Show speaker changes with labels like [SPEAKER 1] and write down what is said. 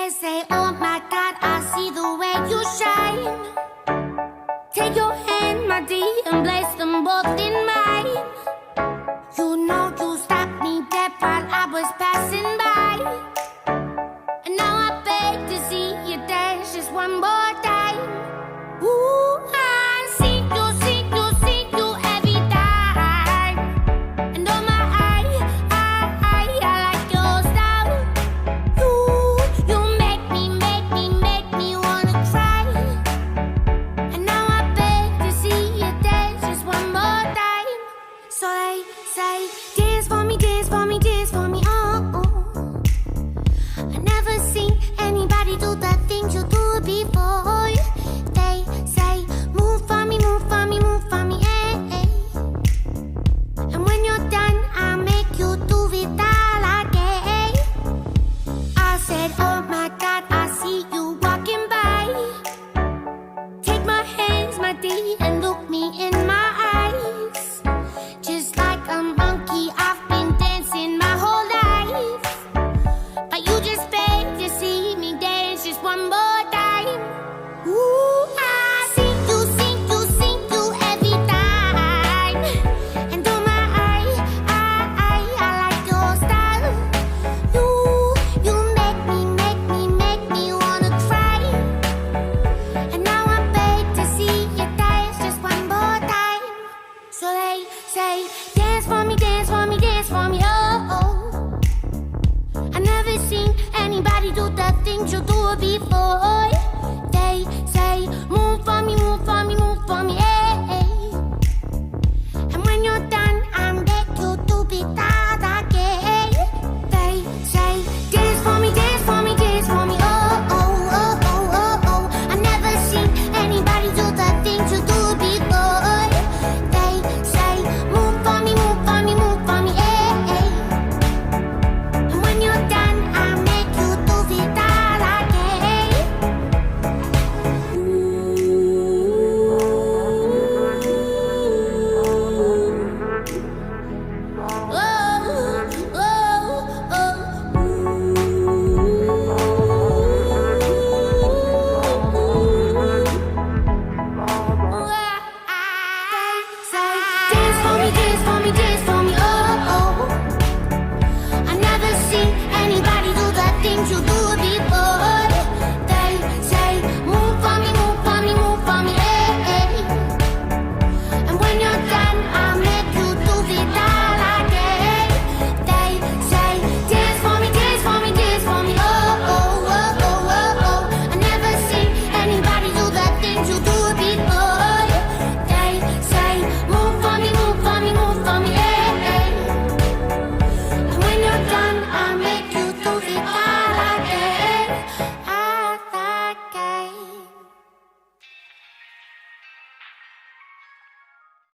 [SPEAKER 1] They say, oh my God, I see the way you shine. Take your hand, my dear, and place them both in mine. You know you stopped me dead while I was passing by. And now I beg to see you dance just one more time. Ooh, I see you every time. And oh my, I like your style. You make me wanna cry. And now I beg to see you dance just one more time. So they say, dance for me.